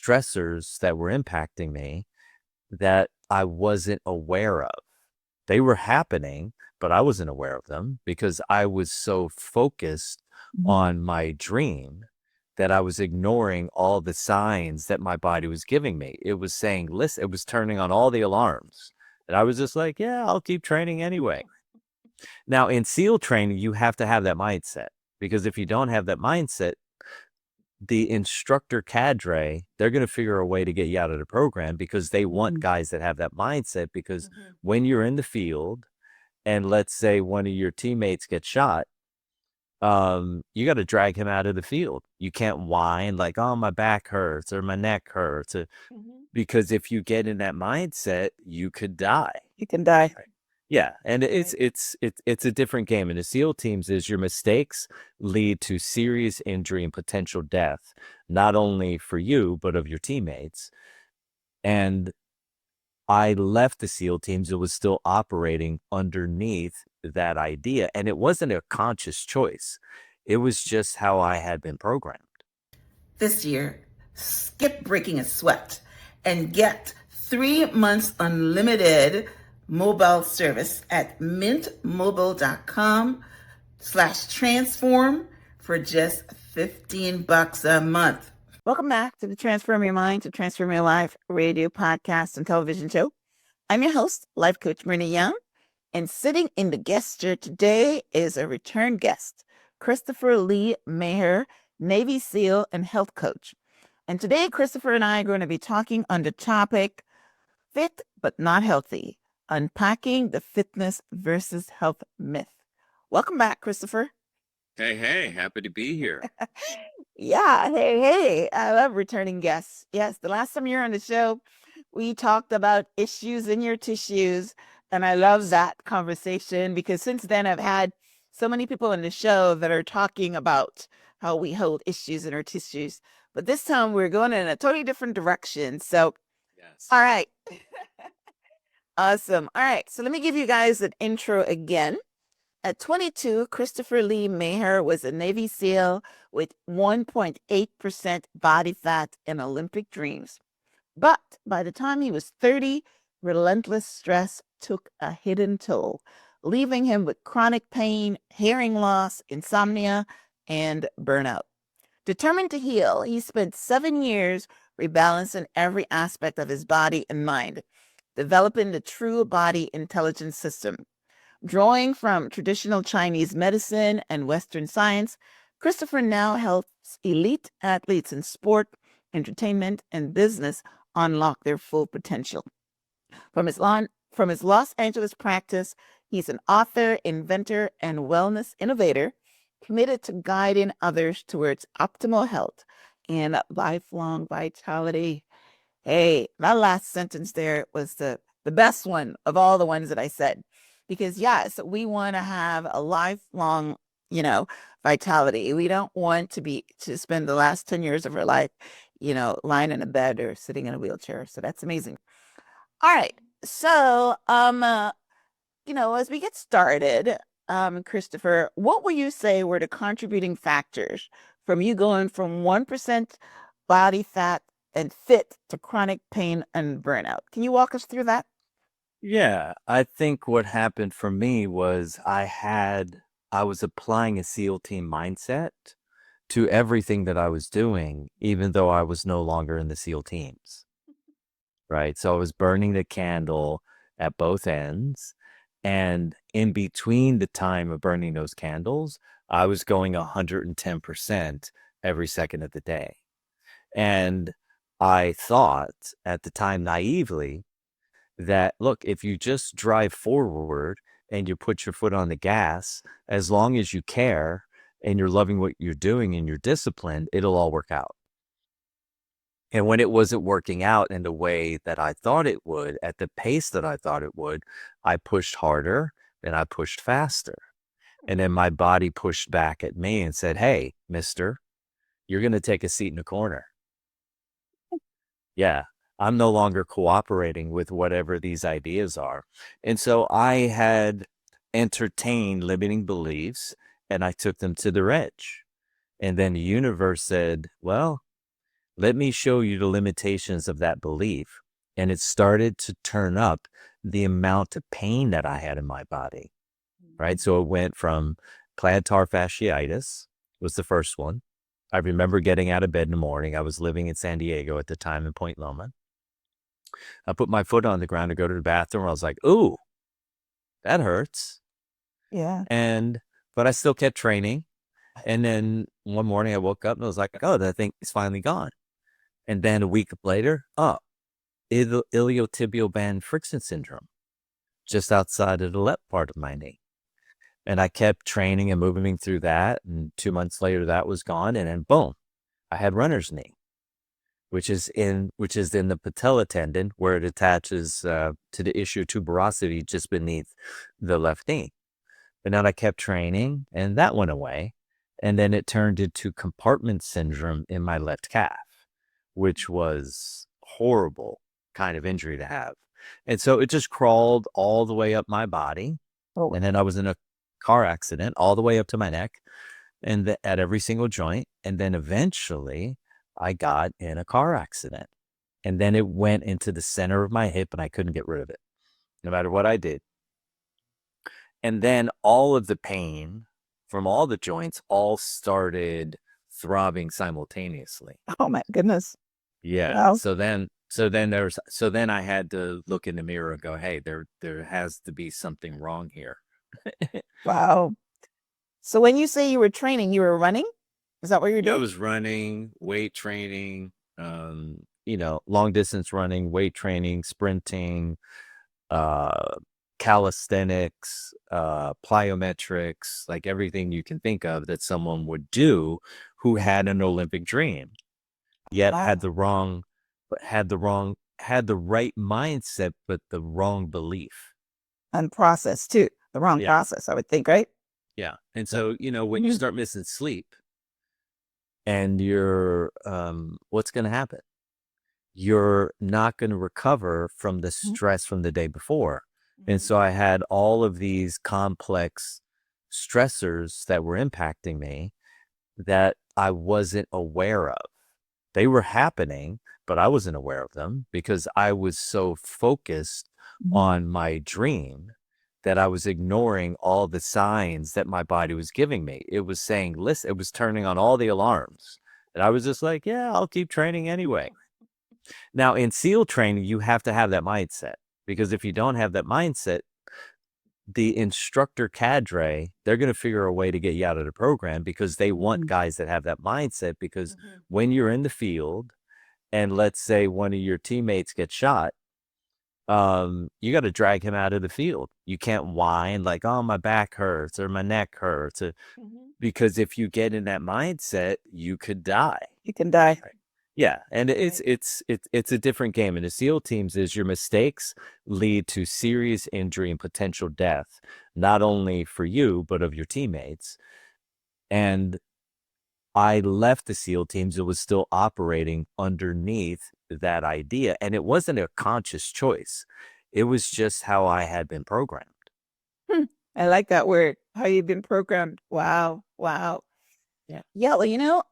Stressors that were impacting me that I wasn't aware of. They were happening, but I wasn't aware of them because I was so focused on my dream that I was ignoring all the signs that my body was giving me. It was saying, listen, it was turning on all the alarms. And I was just like, yeah, I'll keep training anyway. Now, in SEAL training, you have to have that mindset because if you don't have that mindset, the instructor cadre, they're going to figure a way to get you out of the program because they want guys that have that mindset. Because when you're in the field and let's say one of your teammates gets shot, you got to drag him out of the field. You can't whine like, oh, my back hurts or my neck hurts. Because if you get in that mindset, you could die. You can die. Yeah, and it's a different game. And the SEAL teams is your mistakes lead to serious injury and potential death, not only for you, but of your teammates. And I left the SEAL teams. It was still operating underneath that idea. And it wasn't a conscious choice. It was just how I had been programmed. This year, skip breaking a sweat and get 3 months unlimited mobile service at mintmobile.com/transform for just $15 a month. Welcome back to the Transform Your Mind to Transform Your Life radio podcast and television show. I'm your host, life coach Myrna Young, and sitting in the guest chair today is a return guest, Christopher Lee Maher, Navy SEAL and health coach. And today, Christopher and I are going to be talking on the topic, fit but not healthy. Unpacking the fitness versus health myth. Welcome back, Christopher. Hey, happy to be here. Yeah, hey. I love returning guests. Yes, the last time you were on the show, we talked about issues in your tissues, and I love that conversation because since then I've had so many people on the show that are talking about how we hold issues in our tissues. But this time we're going in a totally different direction. So, yes. All right. Awesome. All right. So let me give you guys an intro again. At 22, Christopher Lee Maher was a Navy SEAL with 1.8% body fat and Olympic dreams. But by the time he was 30, relentless stress took a hidden toll, leaving him with chronic pain, hearing loss, insomnia, and burnout. Determined to heal, he spent 7 years rebalancing every aspect of his body and mind, developing the true body intelligence system. Drawing from traditional Chinese medicine and Western science, Christopher now helps elite athletes in sport, entertainment, and business unlock their full potential. From his Los Angeles practice, he's an author, inventor, and wellness innovator committed to guiding others towards optimal health and lifelong vitality. Hey, that last sentence there was the best one of all the ones that I said. Because yes, we want to have a lifelong, vitality. We don't want to spend the last 10 years of our life, lying in a bed or sitting in a wheelchair. So that's amazing. All right. So, as we get started, Christopher, what would you say were the contributing factors from you going from 1% body fat and fit to chronic pain and burnout? Can you walk us through that? Yeah, I think what happened for me was I was applying a SEAL team mindset to everything that I was doing, even though I was no longer in the SEAL teams, right? So I was burning the candle at both ends. And in between the time of burning those candles, I was going 110% every second of the day. And I thought at the time naively that, look, if you just drive forward and you put your foot on the gas, as long as you care and you're loving what you're doing and you're disciplined, it'll all work out. And when it wasn't working out in the way that I thought it would, at the pace that I thought it would, I pushed harder and I pushed faster. And then my body pushed back at me and said, "Hey, mister, you're going to take a seat in the corner." Yeah, I'm no longer cooperating with whatever these ideas are. And so I had entertained limiting beliefs and I took them to their edge. And then the universe said, well, let me show you the limitations of that belief. And it started to turn up the amount of pain that I had in my body, right? So it went from plantar fasciitis was the first one. I remember getting out of bed in the morning. I was living in San Diego at the time in Point Loma. I put my foot on the ground to go to the bathroom. I was like, ooh, that hurts. Yeah. But I still kept training. And then one morning I woke up and I was like, oh, that thing is finally gone. And then a week later, iliotibial band friction syndrome, just outside of the left part of my knee. And I kept training and moving through that. And 2 months later, that was gone. And then boom, I had runner's knee, which is in the patella tendon where it attaches to the issue tuberosity just beneath the left knee. And then I kept training and that went away. And then it turned into compartment syndrome in my left calf, which was horrible kind of injury to have. And so it just crawled all the way up my body. Oh, And then I was in a car accident all the way up to my neck and at every single joint. And then eventually I got in a car accident and then it went into the center of my hip and I couldn't get rid of it no matter what I did. And then all of the pain from all the joints all started throbbing simultaneously. oh my goodness. Yeah. Wow. So then I had to look in the mirror and go, hey, there has to be something wrong here. Wow. So when you say you were training, you were running? Is that what you're I doing? was running, weight training, long distance running, weight training, sprinting, uh, calisthenics, plyometrics, like everything you can think of that someone would do who had an Olympic dream, yet Wow. had the right mindset, but the wrong belief. And process too. The wrong Yeah. process, I would think, right? Yeah. And so, when you start missing sleep and you're, what's going to happen? You're not going to recover from the stress from the day before. And so I had all of these complex stressors that were impacting me that I wasn't aware of. They were happening, but I wasn't aware of them because I was so focused on my dream that I was ignoring all the signs that my body was giving me. It was saying, listen, it was turning on all the alarms. And I was just like, yeah, I'll keep training anyway. Now, in SEAL training, you have to have that mindset because if you don't have that mindset, the instructor cadre, they're going to figure a way to get you out of the program because they want guys that have that mindset. Because when you're in the field and let's say one of your teammates gets shot, you got to drag him out of the field. You can't whine like, oh, my back hurts or my neck hurts. Because if you get in that mindset, you could die. You can die. Right. Yeah, and it's a different game. In the SEAL teams, is your mistakes lead to serious injury and potential death, not only for you but of your teammates. And I left the SEAL teams; it was still operating underneath that idea, and it wasn't a conscious choice. It was just how I had been programmed. I like that word. How you've been programmed. Wow. Wow. Yeah. Yeah. Well,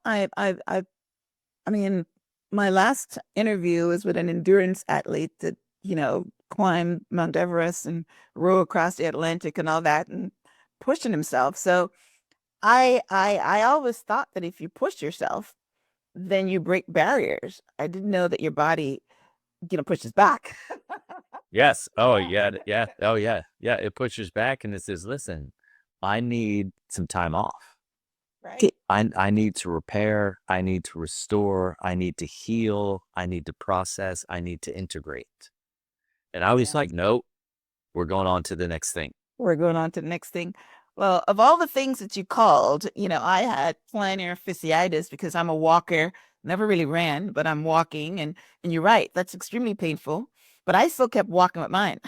I mean, my last interview was with an endurance athlete that, climbed Mount Everest and row across the Atlantic and all that and pushing himself. So I always thought that if you push yourself, then you break barriers. I didn't know that your body, pushes back. Yes. Oh, yeah. Yeah. Oh, yeah. Yeah. It pushes back and it says, listen, I need some time off. Right. I need to repair. I need to restore. I need to heal. I need to process. I need to integrate. And I was like, nope, we're going on to the next thing. We're going on to the next thing. Well, of all the things that you called, I had plantar fasciitis because I'm a walker, never really ran, but I'm walking. And you're right, that's extremely painful. But I still kept walking with mine.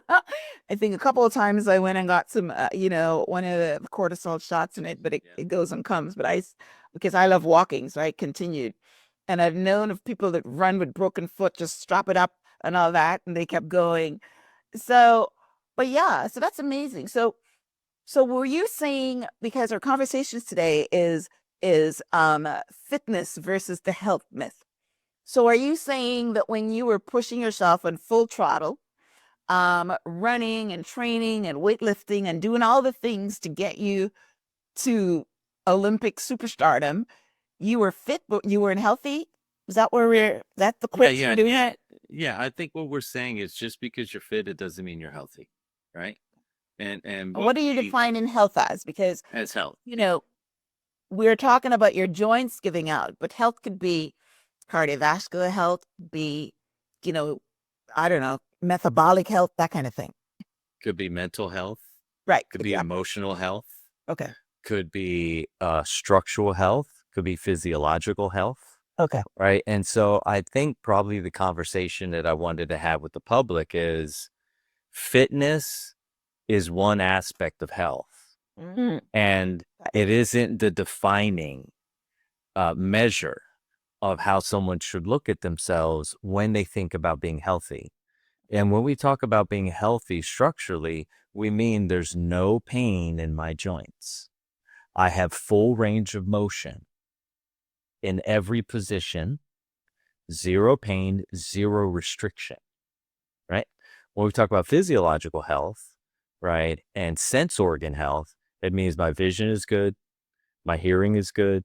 I think a couple of times I went and got some, one of the cortisol shots in it, but it, Yeah. it goes and comes. But because I love walking, so I continued. And I've known of people that run with broken foot, just strap it up and all that, and they kept going. So, but yeah, so that's amazing. So were you saying, because our conversations today is fitness versus the health myth. So are you saying that when you were pushing yourself on full throttle, running and training and weightlifting and doing all the things to get you to Olympic superstardom, you were fit, but you weren't healthy? Is that where that the Yeah, quits yeah, we're doing? yeah, yeah. I think what we're saying is just because you're fit, it doesn't mean you're healthy, right? And what What do you we define in health as? Because, as health, you know, we're talking about your joints giving out, but health could be cardiovascular health, be, you know, I don't know, metabolic health, that kind of thing. could be mental health, Right. could be Exactly. emotional health, Okay. could be structural health, could be physiological health, Okay. right? And so I think probably the conversation that I wanted to have with the public is fitness is one aspect of health, Mm, and right. it isn't the defining measure of how someone should look at themselves when they think about being healthy. And when we talk about being healthy structurally, we mean there's no pain in my joints. I have full range of motion in every position, zero pain, zero restriction, right? When we talk about physiological health, right, and sense organ health, it means my vision is good, my hearing is good,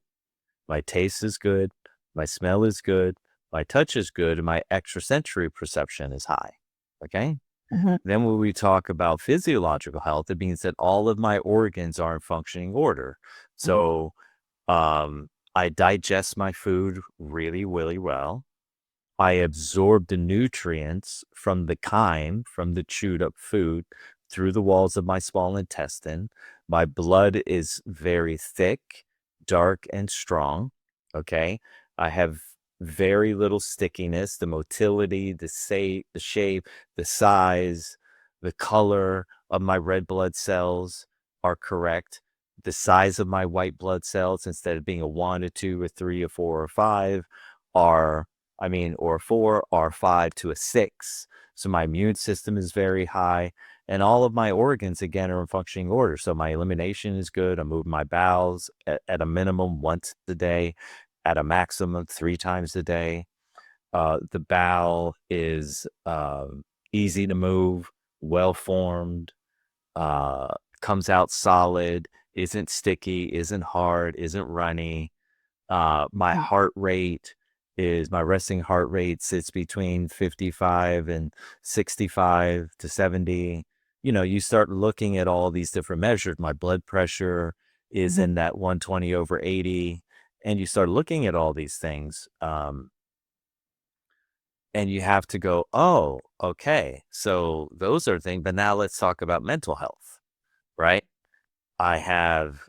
my taste is good, my smell is good, my touch is good, and my extrasensory perception is high. Okay. Mhm. Then when we talk about physiological health, it means that all of my organs are in functioning order. Mhm. So I digest my food really, really well. I absorb the nutrients from the chyme, from the chewed up food, through the walls of my small intestine. My blood is very thick, dark, and strong. Okay. I have very little stickiness. The motility, the shape, the size, the color of my red blood cells are correct. The size of my white blood cells, instead of being a one, a two, a three, a four, or five, are or a four, or five to a six. So my immune system is very high, and all of my organs, again, are in functioning order. So my elimination is good. I'm moving my bowels at a minimum once a day, at a maximum 3 times a day. The bowel is easy to move, well formed, uh, comes out solid, isn't sticky, isn't hard, isn't runny. Mhm. My resting heart rate sits between 55 and 65 to 70. You start looking at all these different measures. My blood pressure is Mhm. in that 120 over 80. And you start looking at all these things. And you have to go, oh, okay. So those are things. But now let's talk about mental health, right? I have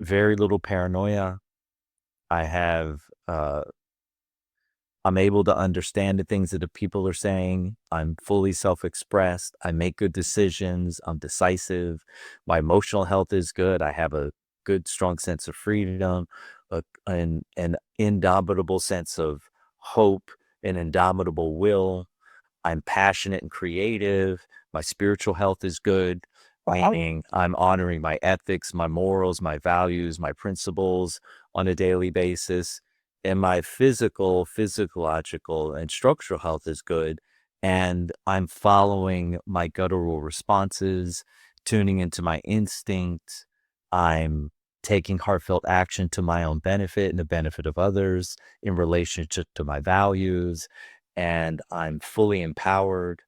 very little paranoia. I have I'm able to understand the things that the people are saying. I'm fully self-expressed. I make good decisions. I'm decisive. My emotional health is good. I have a good, strong sense of freedom, an indomitable sense of hope, an indomitable will. I'm passionate and creative. My spiritual health is good, Wow. meaning I'm honoring my ethics, my morals, my values, my principles on a daily basis. And my physiological, and structural health is good. And I'm following my guttural responses, tuning into my instinct. I'm taking heartfelt action to my own benefit and the benefit of others in relationship to my values, and I'm fully empowered.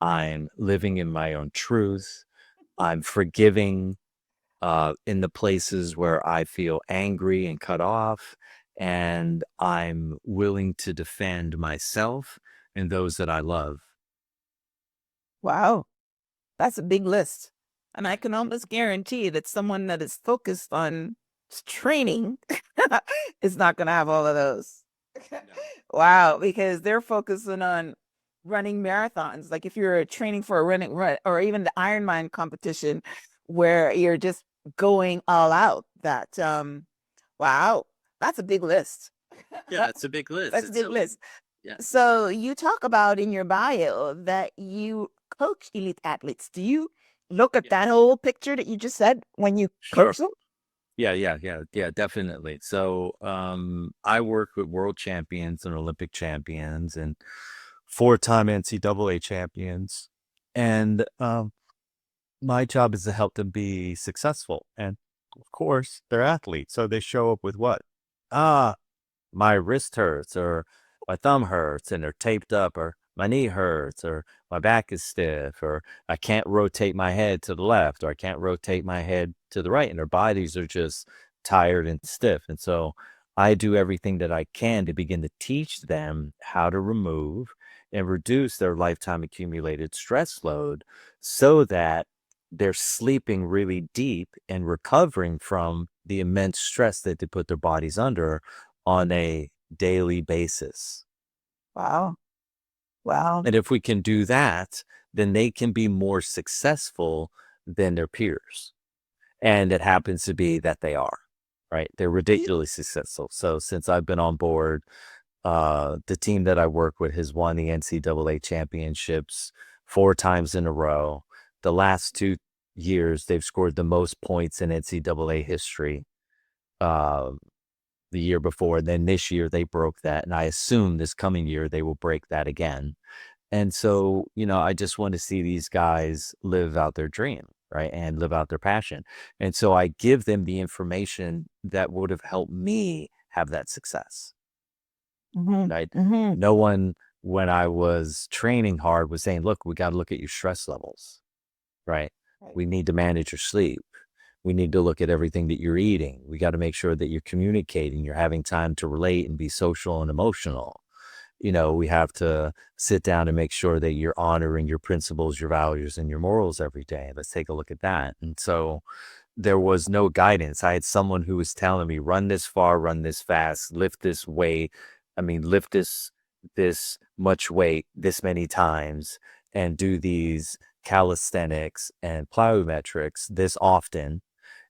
I'm living in my own truth. I'm forgiving in the places where I feel angry and cut off. And I'm willing to defend myself and those that I love. Wow. That's a big list. And I can almost guarantee that someone that is focused on training is not going to have all of those. No. Wow, because they're focusing on running marathons. Like if you're training for a running run or even the Ironman competition where you're just going all out. Wow, that's a big list. Yeah, it's a big list. That's a It's big so list. yeah. So you talk about in your bio that you coach elite athletes. Do you look at Yeah. that whole picture that you just said when you Sure. coach them? Yeah, definitely. So, I work with world champions and Olympic champions and four-time NCAA champions. And, my job is to help them be successful. And of course, they're athletes. So they show up with what? Ah, my wrist hurts or my thumb hurts and they're taped up or my knee hurts or my back is stiff or I can't rotate my head to the left or I can't rotate my head to the right and their bodies are just tired and stiff. And so I do everything that I can to begin to teach them how to remove and reduce their lifetime accumulated stress load so that they're sleeping really deep and recovering from the immense stress that they put their bodies under on a daily basis. Wow. Wow. And if we can do that, then they can be more successful than their peers. And it happens to be that they are, right? They're ridiculously successful. So since I've been on board, the team that I work with has won the NCAA championships 4 times in a row. The last 2 years, they've scored the most points in NCAA history. Uh, the year before. And then this year they broke that. And I assume this coming year they will break that again. And so, I just want to see these guys live out their dream, right? And live out their passion. And so I give them the information that would have helped me have that success, Mm-hmm. right? Mm-hmm. No one, when I was training hard, was saying, look, we got to look at your stress levels, right? Right. We need to manage your sleep. We need to look at everything that you're eating. We got to make sure that you're communicating, you're having time to relate and be social and emotional. We have to sit down and make sure that you're honoring your principles, your values, and your morals every day. Let's take a look at that. And so there was no guidance. I had someone who was telling me, run this far, run this fast, lift this weight. I mean, lift this much weight this many times and do these calisthenics and plyometrics this often.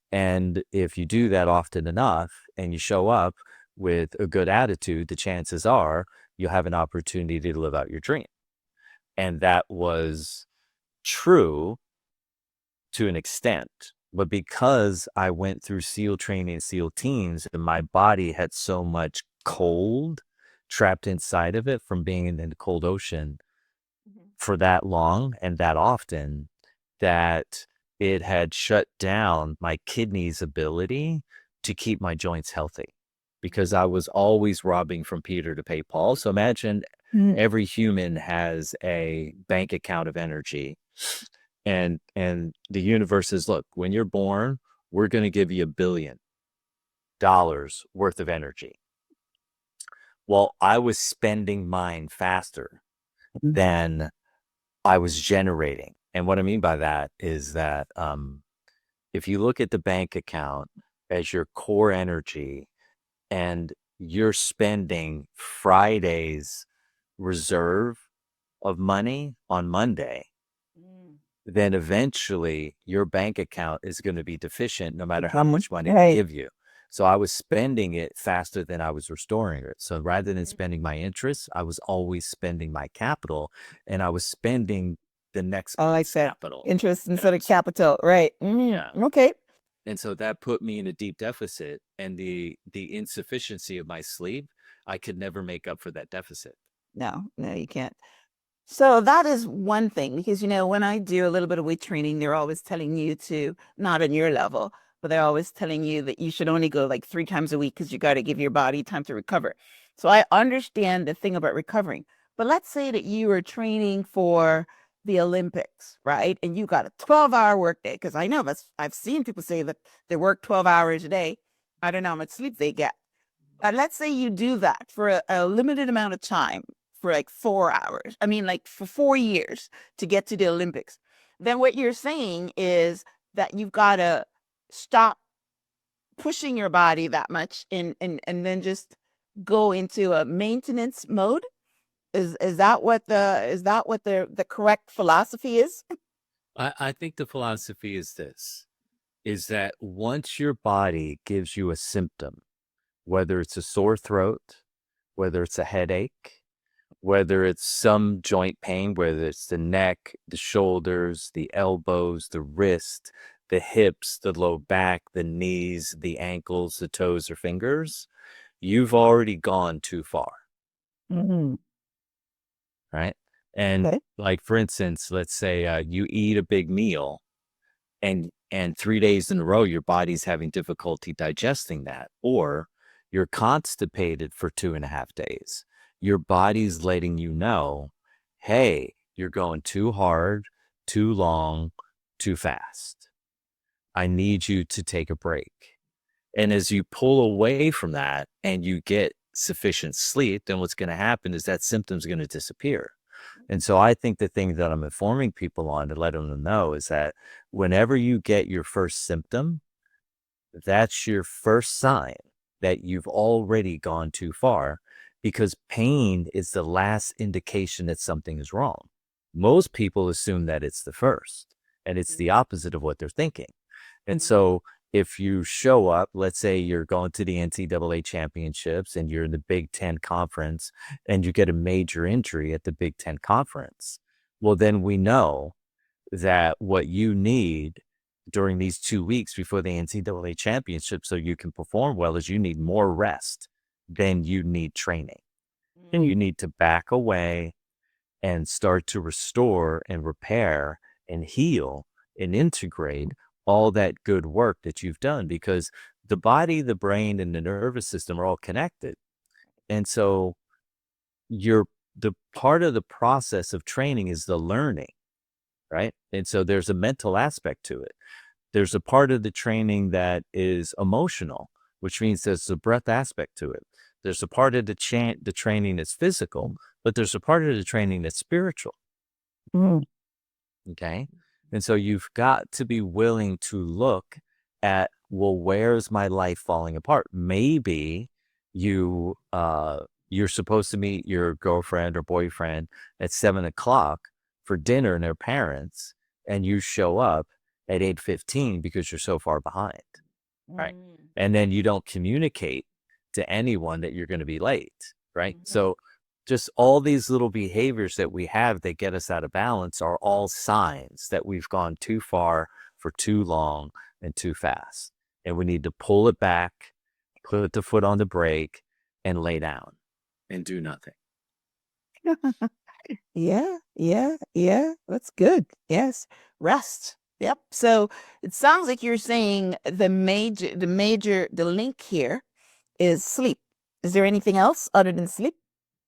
And if you do that often enough and you show up with a good attitude, the chances are you'll have an opportunity to live out your dream. And that was true to an extent. But because I went through SEAL training, SEAL teams, and my body had so much cold trapped inside of it from being in the cold ocean for that long and that often, that it had shut down my kidneys' ability to keep my joints healthy because I was always robbing from Peter to pay Paul. So imagine Mm-hmm. every human has a bank account of energy. And the universe says, look, when you're born, we're going to give you $1 billion worth of energy. Well, I was spending mine faster than I was generating. And what I mean by that is that if you look at the bank account as your core energy and you're spending Friday's reserve of money on Monday, then eventually your bank account is going to be deficient no matter how much money I give you. So I was spending it faster than I was restoring it. So rather than spending my interest, I was always spending my capital and I was spending the next I like month's that. capital. Interest instead of capital. Right. Yeah. Okay. And so that put me in a deep deficit and the insufficiency of my sleep, I could never make up for that deficit. No, you can't. So that is one thing because, when I do a little bit of weight training, they're always telling you to, not on your level, but they're always telling you that you should only go like 3 times a week because you got to give your body time to recover. So I understand the thing about recovering. But let's say that you are training for the Olympics, right? And you got a 12-hour workday because I know I've seen people say that they work 12 hours a day. I don't know how much sleep they get. Let's say you do that for a limited amount of time for like 4 hours. I mean, like for 4 years to get to the Olympics. Then what you're saying is that you've got to stop pushing your body that much and then just go into a maintenance mode? Is that what the correct philosophy is? I think the philosophy is this, is that once your body gives you a symptom, whether it's a sore throat, whether it's a headache, whether it's some joint pain, whether it's the neck, the shoulders, the elbows, the wrist, the hips, the low back, the knees, the ankles, the toes or fingers, you've already gone too far, Mm-hmm. right? And Okay. like, for instance, let's say you eat a big meal and 3 days in a row, your body's having difficulty digesting that, or you're constipated for 2.5 days. Your body's letting you know, hey, you're going too hard, too long, too fast. I need you to take a break. And as you pull away from that and you get sufficient sleep, then what's going to happen is that symptom's going to disappear. And so I think the thing that I'm informing people on to let them know is that whenever you get your first symptom, that's your first sign that you've already gone too far, because pain is the last indication that something is wrong. Most people assume that it's the first, and it's the opposite of what they're thinking. And so if you show up, let's say you're going to the NCAA championships and you're in the Big Ten conference and you get a major injury at the Big Ten conference, well, then we know that what you need during these 2 weeks before the NCAA championship so you can perform well is you need more rest than you need training. And you need to back away and start to restore and repair and heal and integrate all that good work that you've done, because the body, the brain, and the nervous system are all connected. And so you're the part of the process of training is the learning, right? And so there's a mental aspect to it. There's a part of the training that is emotional, which means there's a breath aspect to it. There's a part of the training that's physical, but there's a part of the training that's spiritual. Mm-hmm. Okay. And so you've got to be willing to look at, well, where's my life falling apart? Maybe you're supposed to meet your girlfriend or boyfriend at 7 o'clock for dinner and their parents, and you show up at 8:15 because you're so far behind. Right. And then you don't communicate to anyone that you're going to be late. Right. So just all these little behaviors that we have that get us out of balance are all signs that we've gone too far for too long and too fast. And we need to pull it back, put the foot on the brake, and lay down and do nothing. Yeah, yeah, yeah. That's good. Yes. Rest. Yep. So it sounds like you're saying the link here is sleep. Is there anything else other than sleep?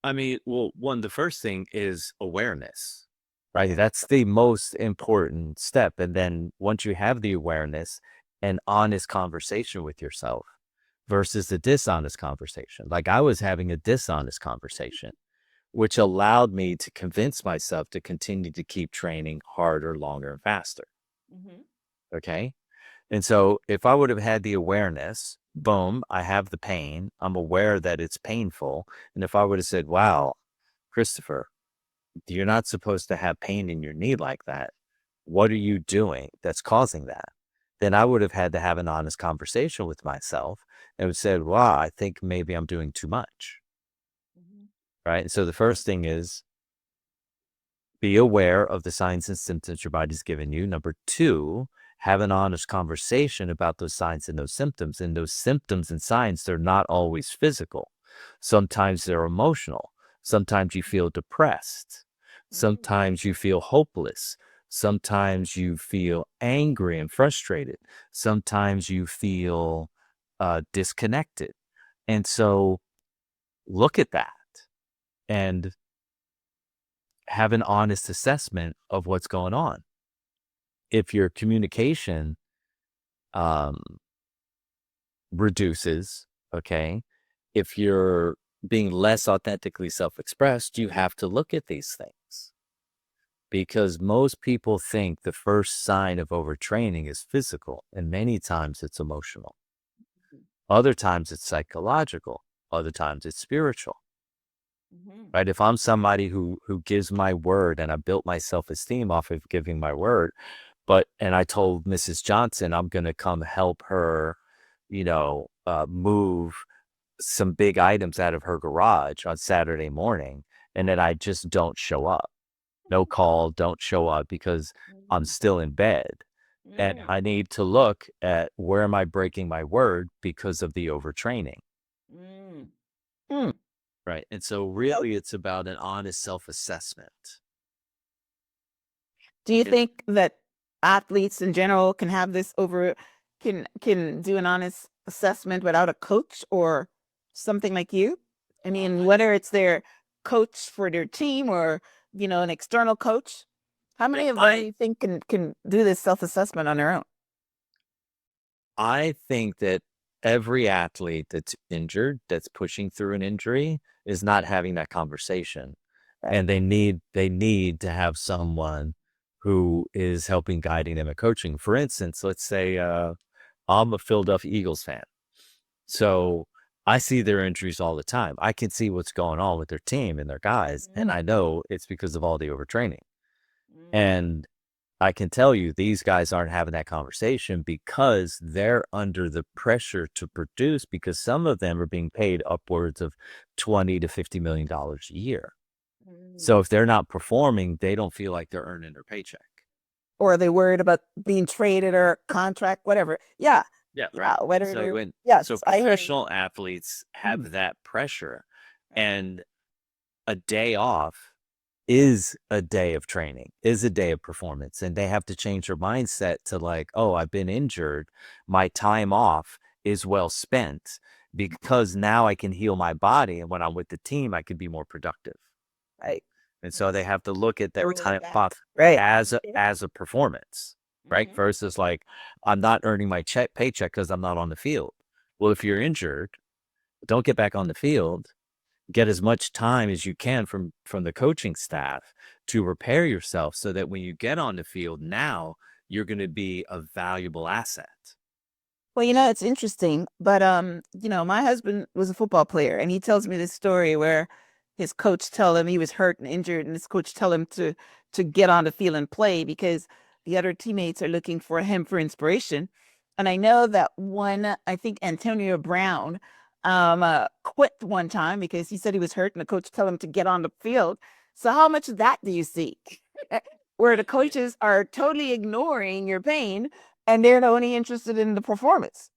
I mean, well, the first thing is awareness, right? That's the most important step. And then once you have the awareness, an honest conversation with yourself versus a dishonest conversation. Like I was having a dishonest conversation, which allowed me to convince myself to continue to keep training harder, longer, and faster. Okay. And so if I would have had the awareness, boom, I have the pain. I'm aware that it's painful. And if I would have said, wow, Christopher, you're not supposed to have pain in your knee like that. What are you doing that's causing that? Then I would have had to have an honest conversation with myself and would said, wow, I think maybe I'm doing too much. Right. And so the first thing is be aware of the signs and symptoms your body's given you. Number two, have an honest conversation about those signs and those symptoms. And those symptoms and signs, they're not always physical. Sometimes they're emotional. Sometimes you feel depressed. Sometimes you feel hopeless. Sometimes you feel angry and frustrated. Sometimes you feel disconnected. And so look at that and have an honest assessment of what's going on. If your communication um, reduces, okay, if you're being less authentically self-expressed, you have to look at these things. because most people think the first sign of overtraining is physical, and many times it's emotional. Other times it's psychological. Other times it's spiritual. Mhm. Right? If I'm somebody who gives my word and I built my self-esteem off of giving my word, and I told Mrs. Johnson I'm gonna come help her, move some big items out of her garage on Saturday morning, and then I just don't show up. No call, don't show up because I'm Mhm. still in bed. And Mm. I need to look at where am I breaking my word because of the overtraining. Mm. Mm. Right. And so really it's about an honest self-assessment. Do you It, think that athletes in general can have this over can do an honest assessment without a coach or something like you? I mean, whether it's their coach for their team or, an external coach, how yeah, many of them do you think can do this self-assessment on their own? I think that every athlete that's injured, that's pushing through an injury, is not having that conversation. Right. And they need to have someone who is helping guiding them and coaching. For instance, let's say I'm a Philadelphia Eagles fan. So I see their injuries all the time. I can see what's going on with their team and their guys, and I know it's because of all the overtraining. Mm. And I can tell you these guys aren't having that conversation because they're under the pressure to produce because some of them are being paid upwards of 20 to $50 million a year. Mm. So if they're not performing, they don't feel like they're earning their paycheck. Or are they worried about being traded or contract, whatever? Yeah. Yeah, right. Yeah. Whether So they're, when yes, so I hear you. professional athletes Mm. have that pressure, Right. and a day off is a day of training, is a day of performance, and they have to change their mindset to like, "Oh, I've been injured. My time off is well spent because now I can heal my body, and when I'm with the team, I can be more productive." Right. And so they Mm. have to look at that Roll it time back. off Right. as a Yeah. as a performance, right? Mhm. Versus like, I'm not earning my paycheck because I'm not on the field. Well, if you're injured, don't get back on the field. Get as much time as you can from the coaching staff to repair yourself so that when you get on the field now, you're going to be a valuable asset. Well, it's interesting, but my husband was a football player and he tells me this story where his coach tell him he was hurt and injured and his coach tell him to get on the field and play because the other teammates are looking for him for inspiration. And I know that one, I think Antonio Brown quit one time because he said he was hurt and the coach tell him to get on the field. So how much of that do you see? Where the coaches are totally ignoring your pain and they're only interested in the performance.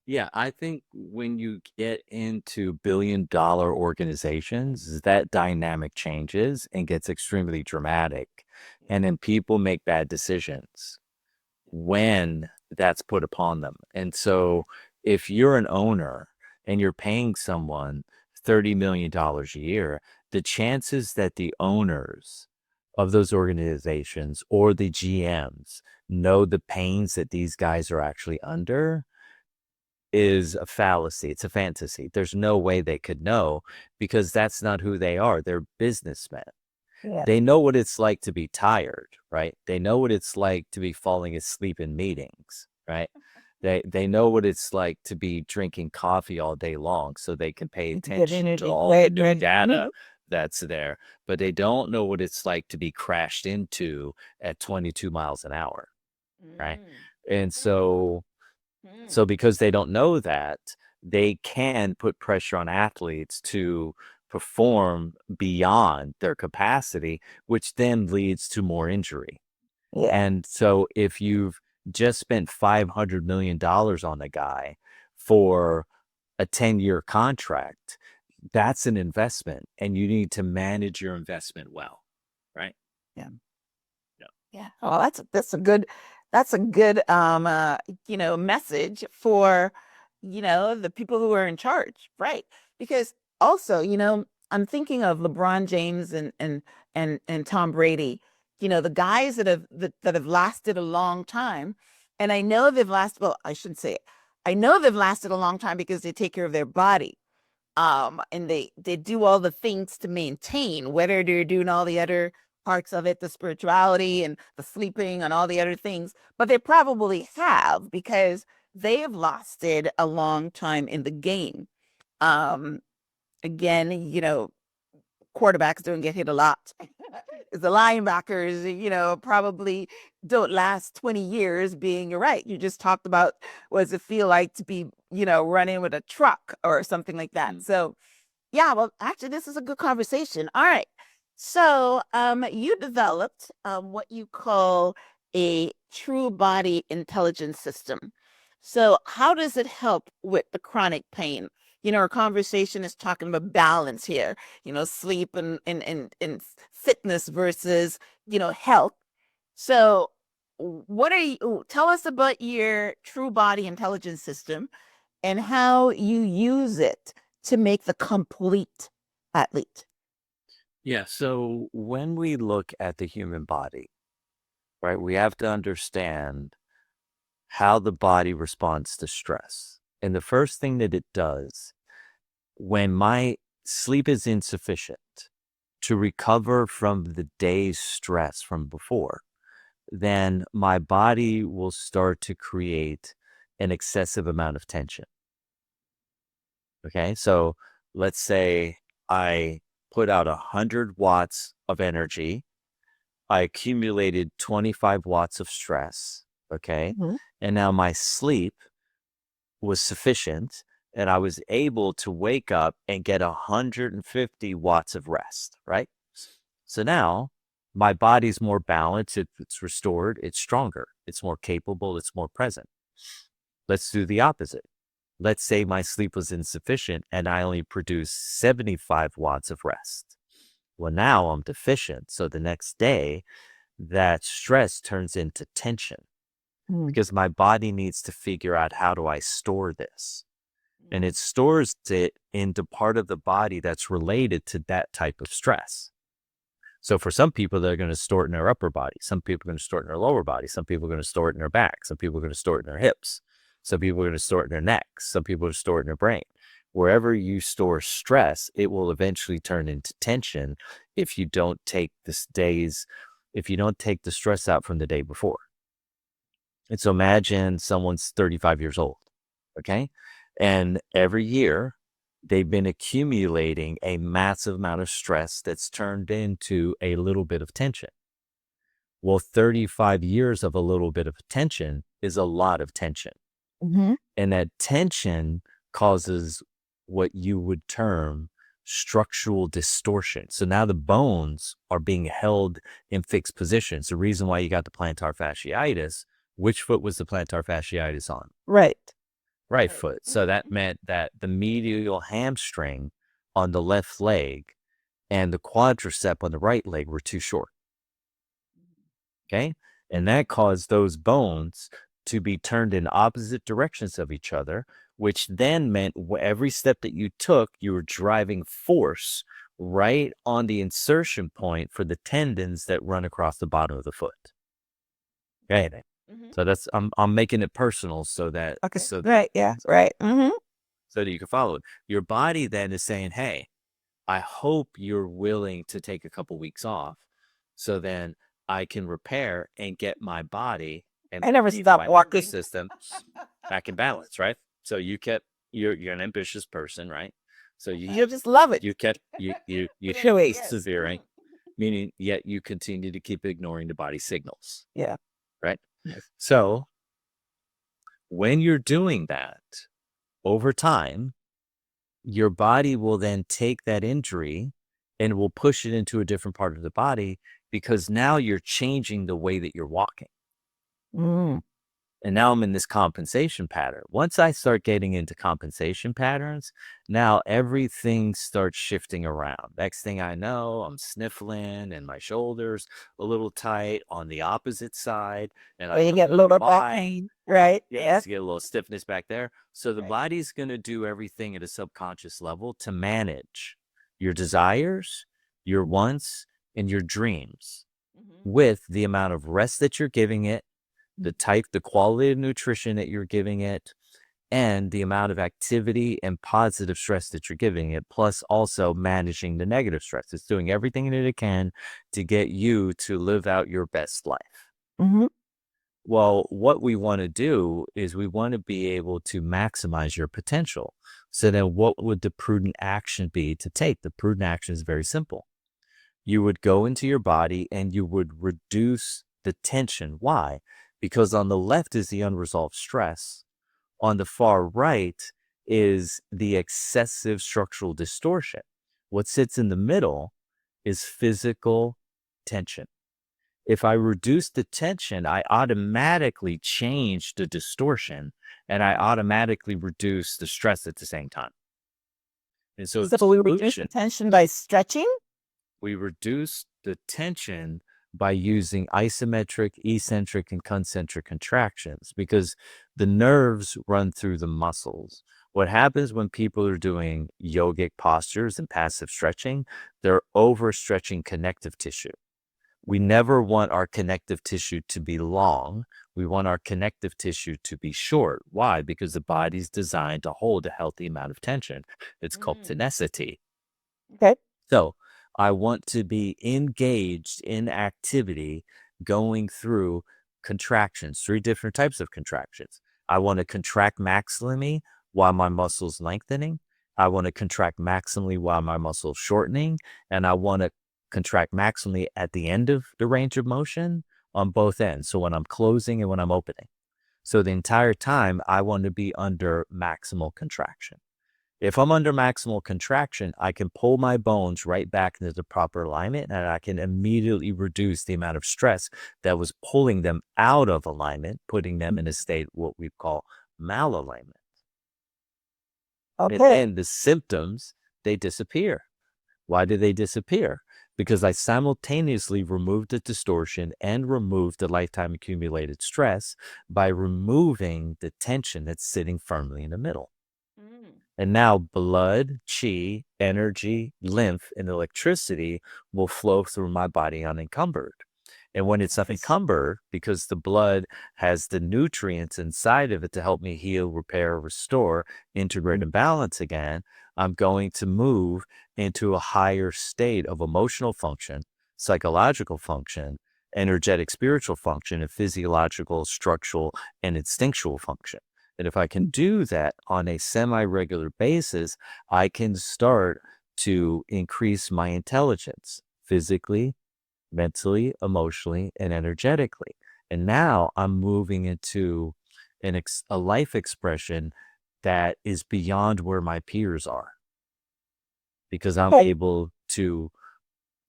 Yeah, I think when you get into billion-dollar organizations, that dynamic changes and gets extremely dramatic. And then people make bad decisions when that's put upon them. And so if you're an owner and you're paying someone $30 million a year, the chances that the owners of those organizations or the GMs know the pains that these guys are actually under is a fallacy. It's a fantasy. There's no way they could know because that's not who they are. They're businessmen. Yeah. They know what it's like to be tired, right? They know what it's like to be falling asleep in meetings, right? They know what it's like to be drinking coffee all day long so they can pay To get attention to energy. all the Right, new right. data Mhm. that's there, but they don't know what it's like to be crashed into at 22 miles an hour, right? Mm. And Mm. so Mm. because they don't know that, they can put pressure on athletes to perform beyond their capacity, which then leads to more injury. Yeah. And so if you've just spent $500 million on a guy for a 10-year contract, that's an investment and you need to manage your investment well, right? Yeah. Yeah. Yeah. Well, that's a good message for, the people who are in charge, right? Because also, I'm thinking of LeBron James and Tom Brady, the guys that have lasted a long time. And I know they've lasted, well, I shouldn't say it. I know they've lasted a long time because they take care of their body. And they do all the things to maintain, whether they're doing all the other parts of it, the spirituality and the sleeping and all the other things, but they probably have because they have lasted a long time in the game. Um, Again, quarterbacks don't get hit a lot. The linebackers, probably don't last 20 years being, you're right. You just talked about what does it feel like to be, running with a truck or something like that. So, yeah, well, actually, this is a good conversation. All right. So, you developed what you call a true body intelligence system. So, how does it help with the chronic pain? Our conversation is talking about balance here, sleep and fitness versus, health. So, tell us about your true body intelligence system and how you use it to make the complete athlete. Yeah. So when we look at the human body, right, we have to understand how the body responds to stress. And the first thing that it does when my sleep is insufficient to recover from the day's stress from before, then my body will start to create an excessive amount of tension. Okay. So let's say I put out 100 watts of energy. I accumulated 25 watts of stress. Okay. Mhm. And now my sleep was sufficient and I was able to wake up and get 150 watts of rest. Right. So now my body's more balanced. It's restored. It's stronger. It's more capable. It's more present. Let's do the opposite. Let's say my sleep was insufficient and I only produced 75 watts of rest. Well, now I'm deficient. So the next day, that stress turns into tension Mm. because my body needs to figure out how do I store this? And it stores it into part of the body that's related to that type of stress. So for some people, they're going to store it in their upper body. Some people are going to store it in their lower body. Some people are going to store it in their back. Some people are going to store it in their hips. Some people are going to store it in their neck. Some people are going to store it in their brain. Wherever you store stress, it will eventually turn into tension if you don't take if you don't take the stress out from the day before. And so imagine someone's 35 years old, okay? And every year they've been accumulating a massive amount of stress that's turned into a little bit of tension. Well, 35 years of a little bit of tension is a lot of tension. Mhm. And that tension causes what you would term structural distortion. So now the bones are being held in fixed positions. The reason why you got the plantar fasciitis, which foot was the plantar fasciitis on? Right. Right foot. So that meant that the medial hamstring on the left leg and the quadricep on the right leg were too short. Okay. And that caused those bones to be turned in opposite directions of each other, which then meant every step that you took, you were driving force right on the insertion point for the tendons that run across the bottom of the foot. Okay. Mhm. So that's I'm making it personal so that Okay. Right. Yeah. Right. Mm-hmm. so that you can follow it. Your body then is saying, hey, I hope you're willing to take a couple weeks off so then I can repair and get my body and I never my stopped nervous walking. system back in balance, right? So you're an ambitious person, right? So You just love it. you kept you Really. persevering, meaning yet you continue to keep ignoring the body signals, Yeah. right? Yes. So when you're doing that over time, your body will then take that injury and will push it into a different part of the body because now you're changing the way that you're walking. Mm. And now I'm in this compensation pattern. Once I start getting into compensation patterns, now everything starts shifting around. Next thing I know, I'm sniffling and my shoulders a little tight on the opposite side. And Or I you look get a at little my back body. pain. Right. Yeah, Yes. to get a little stiffness back there. So the Right. body's going to do everything at a subconscious level to manage your desires, your wants, and your dreams Mhm. with the amount of rest that you're giving it, the quality of nutrition that you're giving it, and the amount of activity and positive stress that you're giving it, plus also managing the negative stress. It's doing everything that it can to get you to live out your best life. Mm-hmm. Well, what we want to do is we want to be able to maximize your potential. So then what would the prudent action be to take? The prudent action is very simple. You would go into your body and you would reduce the tension. Why? Because on the left is the unresolved stress. On the far right is the excessive structural distortion. What sits in the middle is physical tension. If I reduce the tension, I automatically change the distortion and I automatically reduce the stress at the same time. And so the So we reduce the solution, tension by stretching. we reduce the tension by using isometric, eccentric, and concentric contractions because the nerves run through the muscles. What happens when people are doing yogic postures and passive stretching, they're overstretching connective tissue. We never want our connective tissue to be long. We want our connective tissue to be short. Why? Because the body's designed to hold a healthy amount of tension. It's called Mm. tenacity. Okay. So I want to be engaged in activity going through contractions, 3 different types of contractions. I want to contract maximally while my muscles lengthening. I want to contract maximally while my muscles shortening. And I want to contract maximally at the end of the range of motion on both ends. So when I'm closing and when I'm opening. So the entire time I want to be under maximal contraction. If I'm under maximal contraction, I can pull my bones right back into the proper alignment and I can immediately reduce the amount of stress that was pulling them out of alignment, putting them in a state what we call malalignment. And Okay. then the symptoms, they disappear. Why do they disappear? Because I simultaneously removed the distortion and removed the lifetime accumulated stress by removing the tension that's sitting firmly in the middle. Mm. And now blood, chi, energy, lymph, and electricity will flow through my body unencumbered. And when it's Nice. unencumbered, because the blood has the nutrients inside of it to help me heal, repair, restore, integrate, and balance again, I'm going to move into a higher state of emotional function, psychological function, energetic spiritual function, and physiological, structural, and instinctual function. And if I can do that on a semi-regular basis, I can start to increase my intelligence physically, mentally, emotionally, and energetically. And now I'm moving into a life expression that is beyond where my peers are because I'm Okay. able to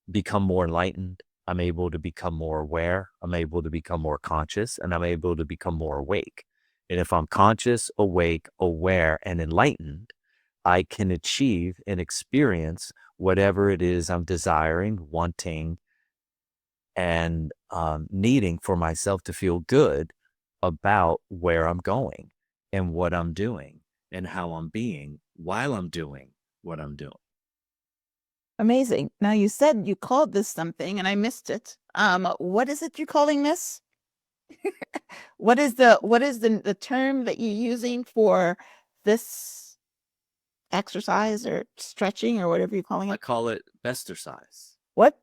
become more enlightened. I'm able to become more aware. I'm able to become more conscious and I'm able to become more awake. And if I'm conscious, awake, aware, and enlightened, I can achieve and experience whatever it is I'm desiring, wanting, and needing for myself to feel good about where I'm going and what I'm doing and how I'm being while I'm doing what I'm doing. Amazing. Now you said you called this something and I missed it. What is it you're calling this? What is the term that you're using for this exercise or stretching or whatever you're calling I it? call it bestercise. What?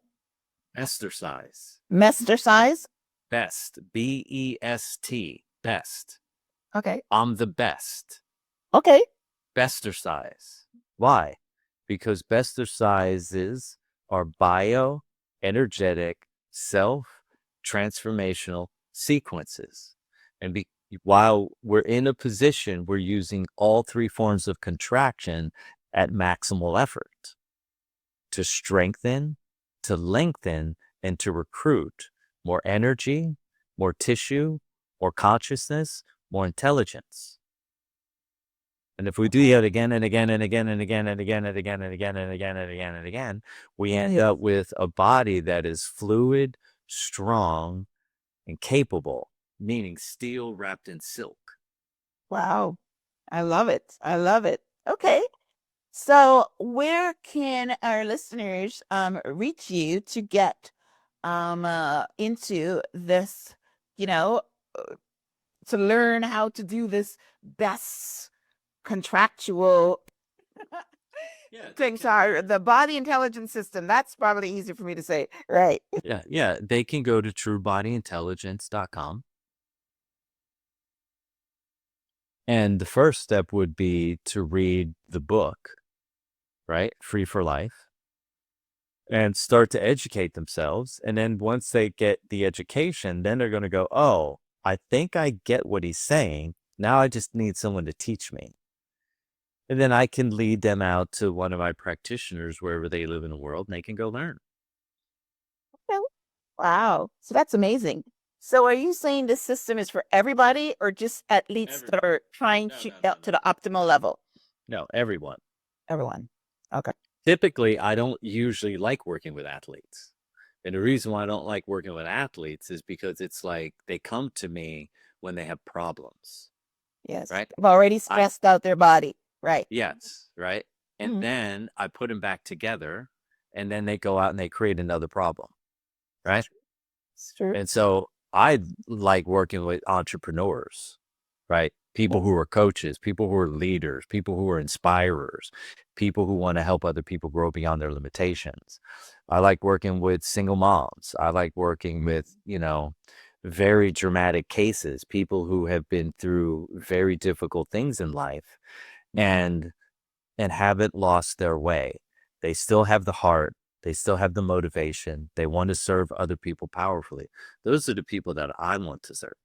Bestercise. Mestercise? Best. BEST. Best. Okay. I'm the best. Okay. Bestercise. Why? Because bestercises are bioenergetic, self-transformational sequences. And while we're in a position, we're using all 3 forms of contraction at maximal effort to strengthen, to lengthen, and to recruit more energy, more tissue, more consciousness, more intelligence. And if we do that again and again and again and again and again and again and again and again and again and again, we end up with a body that is fluid, strong, and capable, meaning steel wrapped in silk. Wow. I love it. I love it. Okay. So where can our listeners reach you to get into this, you know, to learn how to do this best contractual things are the body intelligence system. That's probably easy for me to say. Right. Yeah. They can go to truebodyintelligence.com. And the first step would be to read the book, right? Free for Life, and start to educate themselves. And then once they get the education, then they're going to go, oh, I think I get what he's saying. Now I just need someone to teach me. And then I can lead them out to one of my practitioners wherever they live in the world, and they can go learn. Well, wow. So that's amazing. So are you saying this system is for everybody or just athletes that are trying to get to the optimal level? No, everyone. Everyone. Okay. Typically, I don't usually like working with athletes. And the reason why I don't like working with athletes is because it's like they come to me when they have problems, Yes. right? They've already stressed out their body. Right. Yes, right? And Mhm. then I put them back together, and then they go out and they create another problem, right? It's true. And so I like working with entrepreneurs, right? People who are coaches, people who are leaders, people who are inspirers, people who want to help other people grow beyond their limitations. I like working with single moms. I like working with, very dramatic cases, people who have been through very difficult things in life and haven't lost their way. They still have the heart. They still have the motivation. They want to serve other people powerfully. Those are the people that I want to serve.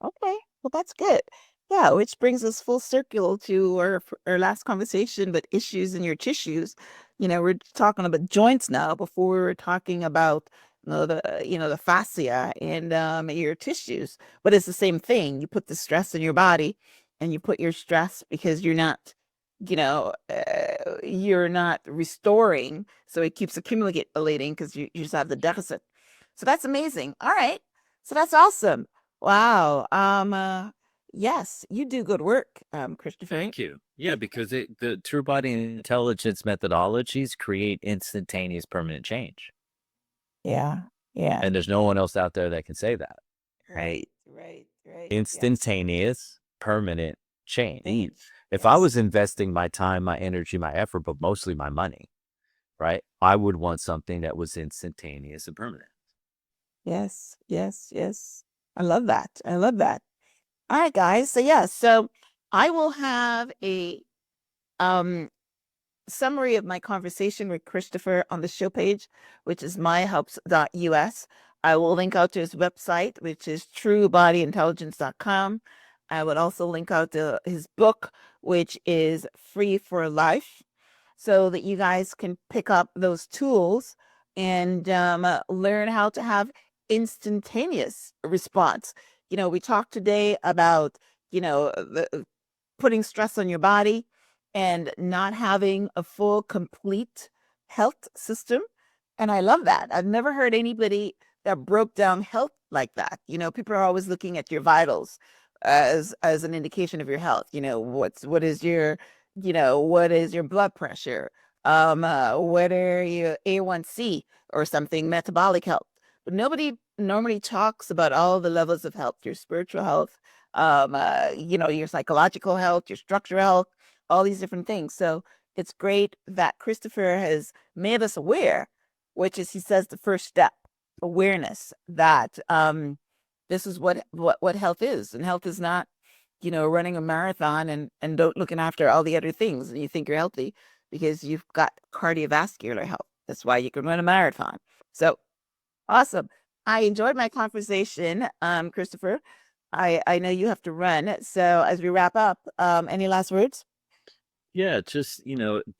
Okay, well, that's good. Yeah, which brings us full circle to our last conversation, but issues in your tissues. We're talking about joints now. Before we were talking about the fascia and your tissues, but it's the same thing. You put the stress in your body, and you put your stress because you're not restoring, so it keeps accumulating because you just have the deficit. So that's amazing. All right, so that's awesome. Wow. Yes, you do good work, Christopher. Thank you. Yeah, because the true body intelligence methodologies create instantaneous permanent change. Yeah. Yeah. And there's no one else out there that can say that. Right. Right. Right. Yes. Instantaneous permanent change. If I Yes. was investing my time, my energy, my effort, but mostly my money, right? I would want something that was instantaneous and permanent. Yes. Yes. Yes. I love that. I love that. All right, guys. So yeah, so I will have a um summary of my conversation with Christopher on the show page, which is myhelps.us. I will link out to his website, which is truebodyintelligence.com. I would also link out to his book, which is Free for Life, so that you guys can pick up those tools and learn how to have instantaneous response. We talked today about, putting stress on your body and not having a full, complete health system. And I love that. I've never heard anybody that broke down health like that. People are always looking at your vitals as an indication of your health. What is your blood pressure? What are your A1C or something, metabolic health. But nobody normally talks about all the levels of health, your spiritual health, your psychological health, your structural health, all these different things. So it's great that Christopher has made us aware, which is, he says, the first step, awareness that this is what health is. And health is not, running a marathon and don't looking after all the other things and you think you're healthy because you've got cardiovascular health. That's why you can run a marathon. So awesome. I enjoyed my conversation, Christopher. I know you have to run. So as we wrap up, any last words? Yeah, just,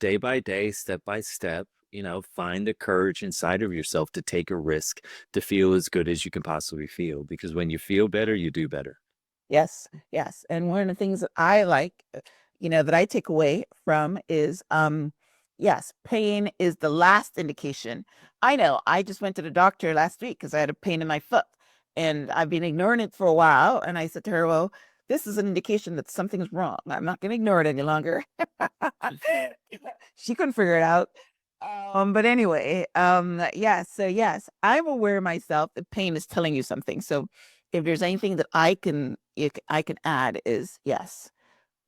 day by day, step by step, find the courage inside of yourself to take a risk, to feel as good as you can possibly feel. Because when you feel better, you do better. Yes, yes. And one of the things that I like, that I take away from is, yes, pain is the last indication. I know I just went to the doctor last week because I had a pain in my foot and I've been ignoring it for a while. And I said to her, well, this is an indication that something's wrong. I'm not going to ignore it any longer. She couldn't figure it out. But anyway, yes. So yes, I'm aware myself that pain is telling you something. So if there's anything that I can, I can add is, yes,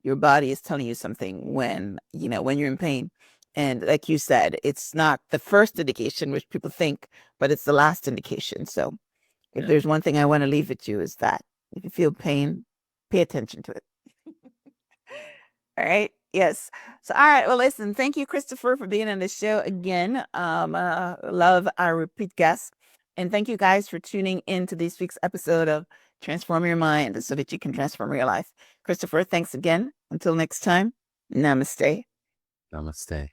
your body is telling you something when you're in pain. And like you said, it's not the first indication, which people think, but it's the last indication. So if there's one thing I want to leave with you is that if you feel pain, pay attention to it. All right. Yes. So, all right. Well, listen, thank you, Christopher, for being on the show again. Love our repeat guests. And thank you guys for tuning in to this week's episode of Transform Your Mind so that you can transform your life. Christopher, thanks again. Until next time, namaste. Namaste.